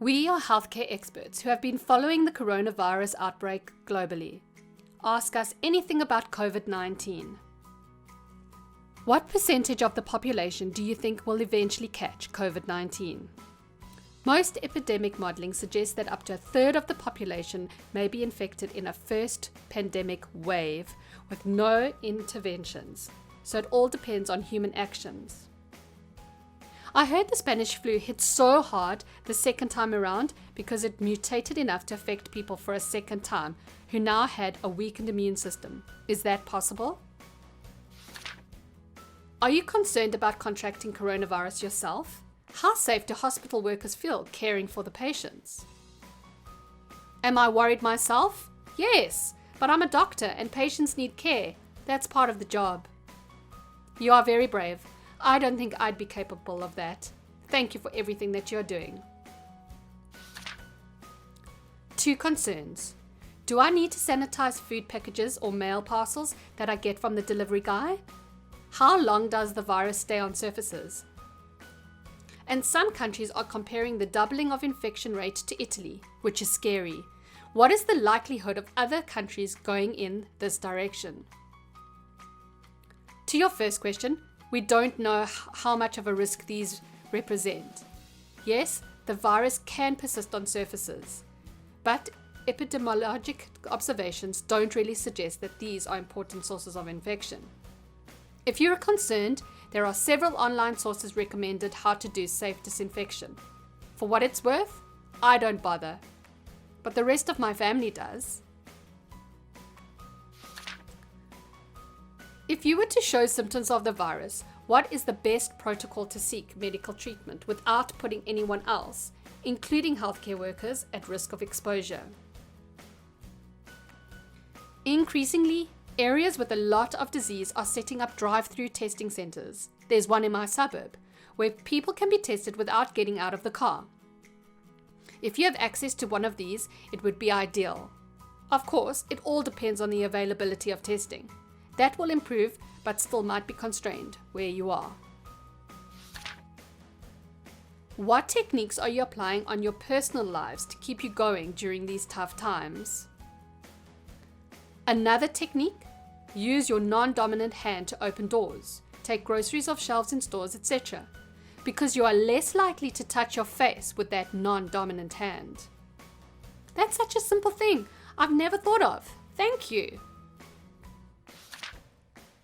We are healthcare experts who have been following the coronavirus outbreak globally. Ask us anything about COVID-19. What percentage of the population do you think will eventually catch COVID-19? Most epidemic modeling suggests that up to a third of the population may be infected in a first pandemic wave with no interventions, so it all depends on human actions. I heard the Spanish flu hit so hard the second time around because it mutated enough to affect people for a second time who now had a weakened immune system. Is that possible? Are you concerned about contracting coronavirus yourself? How safe do hospital workers feel caring for the patients? Am I worried myself? Yes, but I'm a doctor and patients need care. That's part of the job. You are very brave. I don't think I'd be capable of that. Thank you for everything that you're doing. 2 concerns. Do I need to sanitize food packages or mail parcels that I get from the delivery guy? How long does the virus stay on surfaces? And some countries are comparing the doubling of infection rate to Italy, which is scary. What is the likelihood of other countries going in this direction? To your first question, we don't know how much of a risk these represent. Yes, the virus can persist on surfaces, but epidemiologic observations don't really suggest that these are important sources of infection. If you are concerned, there are several online sources recommended how to do safe disinfection. For what it's worth, I don't bother, but the rest of my family does. If you were to show symptoms of the virus, what is the best protocol to seek medical treatment without putting anyone else, including healthcare workers, at risk of exposure? Increasingly, areas with a lot of disease are setting up drive-through testing centers. There's one in my suburb, where people can be tested without getting out of the car. If you have access to one of these, it would be ideal. Of course, it all depends on the availability of testing. That will improve, but still might be constrained where you are. What techniques are you applying on your personal lives to keep you going during these tough times? Another technique: use your non-dominant hand to open doors, take groceries off shelves in stores, etc., because you are less likely to touch your face with that non-dominant hand. That's such a simple thing I've never thought of. Thank you.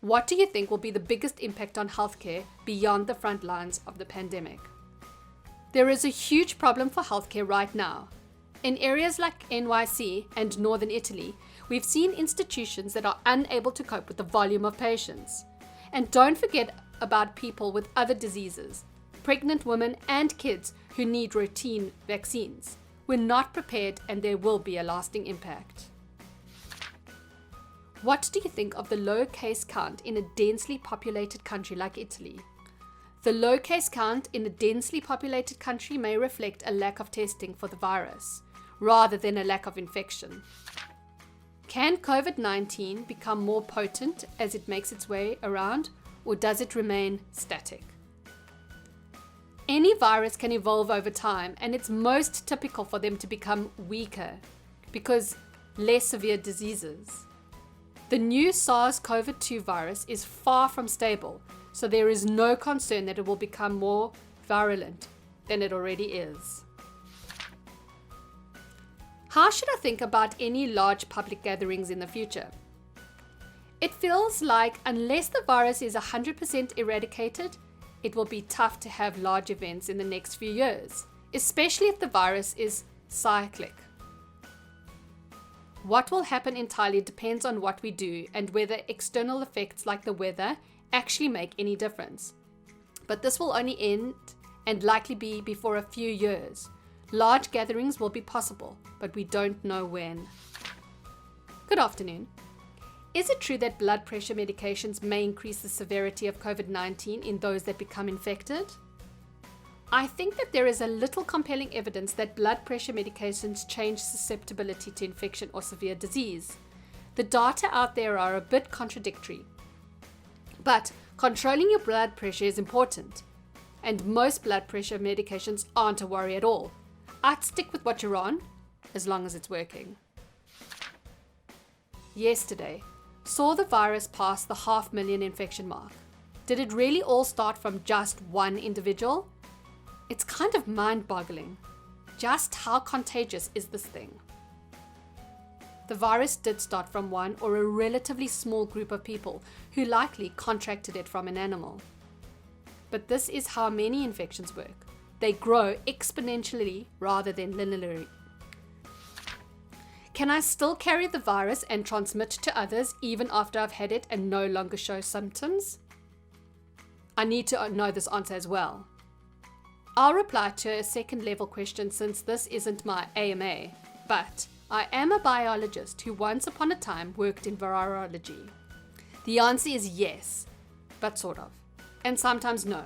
What do you think will be the biggest impact on healthcare beyond the front lines of the pandemic? There is a huge problem for healthcare right now. In areas like NYC and northern Italy, we've seen institutions that are unable to cope with the volume of patients. And don't forget about people with other diseases, pregnant women and kids who need routine vaccines. We're not prepared, and there will be a lasting impact. What do you think of the low case count in a densely populated country like Italy? The low case count in a densely populated country may reflect a lack of testing for the virus, rather than a lack of infection. Can COVID-19 become more potent as it makes its way around, or does it remain static? Any virus can evolve over time, and it's most typical for them to become weaker because less severe diseases. The new SARS-CoV-2 virus is far from stable, so there is no concern that it will become more virulent than it already is. How should I think about any large public gatherings in the future? It feels like unless the virus is 100% eradicated, it will be tough to have large events in the next few years, especially if the virus is cyclic. What will happen entirely depends on what we do and whether external effects like the weather actually make any difference. But this will only end and likely be before a few years. Large gatherings will be possible, but we don't know when. Good afternoon. Is it true that blood pressure medications may increase the severity of COVID-19 in those that become infected? I think that there is a little compelling evidence that blood pressure medications change susceptibility to infection or severe disease. The data out there are a bit contradictory. But controlling your blood pressure is important, and most blood pressure medications aren't a worry at all. I'd stick with what you're on, as long as it's working. Yesterday, saw the virus pass the 500,000 infection mark. Did it really all start from just one individual? It's kind of mind-boggling. Just how contagious is this thing? The virus did start from one or a relatively small group of people who likely contracted it from an animal. But this is how many infections work. They grow exponentially rather than linearly. Can I still carry the virus and transmit to others even after I've had it and no longer show symptoms? I need to know this answer as well. I'll reply to a second level question since this isn't my AMA, but I am a biologist who once upon a time worked in virology. The answer is yes, but sort of, and sometimes no.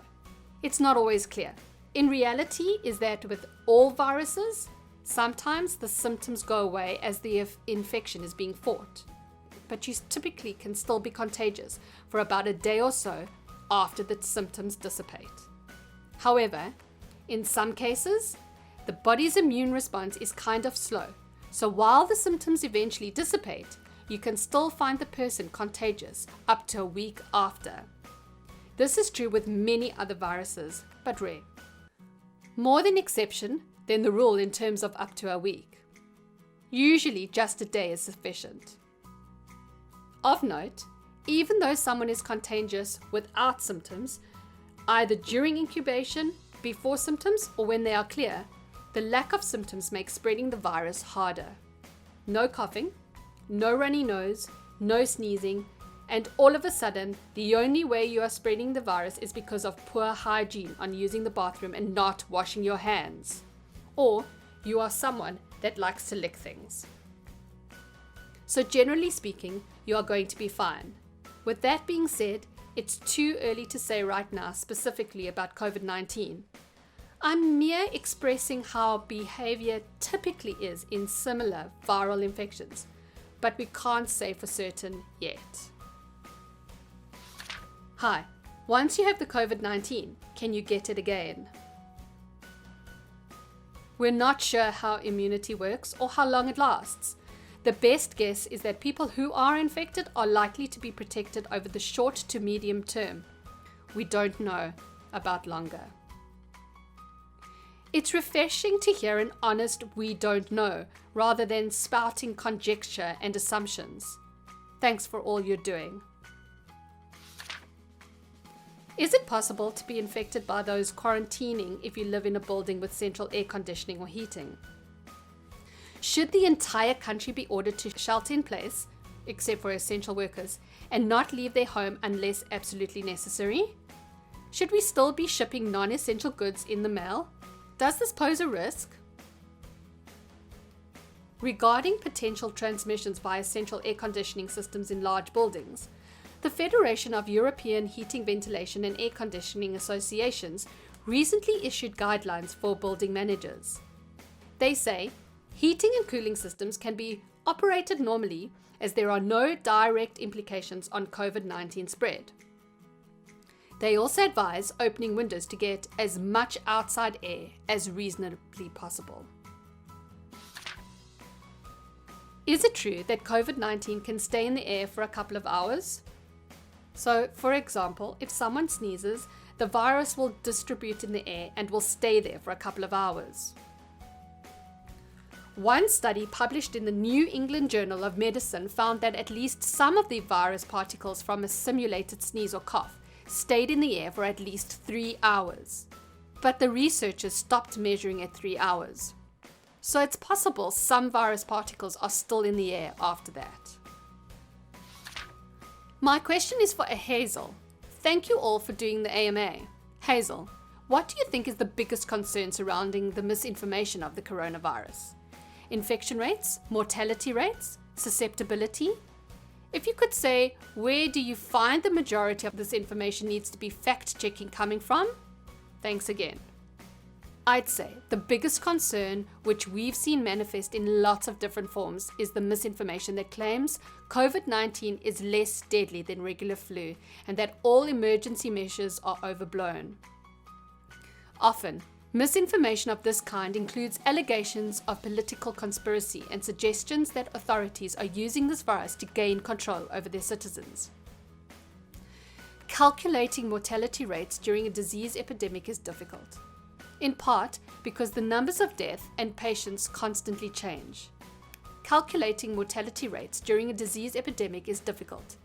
It's not always clear. In reality is that with all viruses, sometimes the symptoms go away as the infection is being fought, but you typically can still be contagious for about a day or so after the symptoms dissipate. However, in some cases, the body's immune response is kind of slow, so while the symptoms eventually dissipate, you can still find the person contagious up to a week after. This is true with many other viruses, but rare. More the exception than the rule in terms of up to a week. Usually just a day is sufficient. Of note, even though someone is contagious without symptoms, either during incubation, before symptoms, or when they are clear, the lack of symptoms makes spreading the virus harder. No coughing, no runny nose, no sneezing, and all of a sudden, the only way you are spreading the virus is because of poor hygiene on using the bathroom and not washing your hands. Or you are someone that likes to lick things. So generally speaking, you are going to be fine. With that being said, it's too early to say right now specifically about COVID-19. I'm mere expressing how behavior typically is in similar viral infections, but we can't say for certain yet. Hi, once you have the COVID-19, can you get it again? We're not sure how immunity works or how long it lasts. The best guess is that people who are infected are likely to be protected over the short to medium term. We don't know about longer. It's refreshing to hear an honest "we don't know" rather than spouting conjecture and assumptions. Thanks for all you're doing. Is it possible to be infected by those quarantining if you live in a building with central air conditioning or heating? Should the entire country be ordered to shelter in place, except for essential workers, and not leave their home unless absolutely necessary? Should we still be shipping non-essential goods in the mail? Does this pose a risk? Regarding potential transmissions via central air conditioning systems in large buildings, the Federation of European Heating, Ventilation and Air Conditioning Associations recently issued guidelines for building managers. They say heating and cooling systems can be operated normally as there are no direct implications on COVID-19 spread. They also advise opening windows to get as much outside air as reasonably possible. Is it true that COVID-19 can stay in the air for a couple of hours? So, for example, if someone sneezes, the virus will distribute in the air and will stay there for a couple of hours. One study published in the New England Journal of Medicine found that at least some of the virus particles from a simulated sneeze or cough stayed in the air for at least 3 hours. But the researchers stopped measuring at 3 hours. So it's possible some virus particles are still in the air after that. My question is for Hazel. Thank you all for doing the AMA. Hazel, what do you think is the biggest concern surrounding the misinformation of the coronavirus? Infection rates, mortality rates, susceptibility? If you could say, where do you find the majority of this information needs to be fact-checking coming from? Thanks again. I'd say the biggest concern, which we've seen manifest in lots of different forms, is the misinformation that claims COVID-19 is less deadly than regular flu and that all emergency measures are overblown. Often, Misinformation of this kind includes allegations of political conspiracy and suggestions that authorities are using this virus to gain control over their citizens. Calculating mortality rates during a disease epidemic is difficult, in part because the numbers of death and patients constantly change. Calculating mortality rates during a disease epidemic is difficult,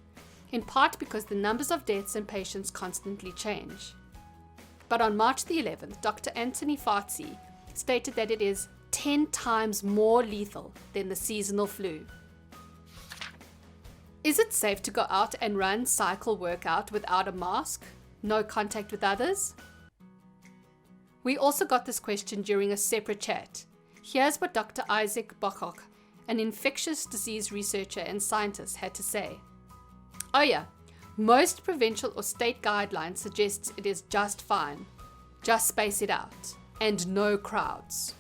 in part because the numbers of deaths and patients constantly change. But on March the 11th, Dr. Anthony Fauci stated that it is 10 times more lethal than the seasonal flu. Is it safe to go out and run, cycle, workout without a mask? No contact with others? We also got this question during a separate chat. Here's what Dr. Isaac Bochok, an infectious disease researcher and scientist, had to say. Oh yeah, most provincial or state guidelines suggest it is just fine. Just space it out. And no crowds.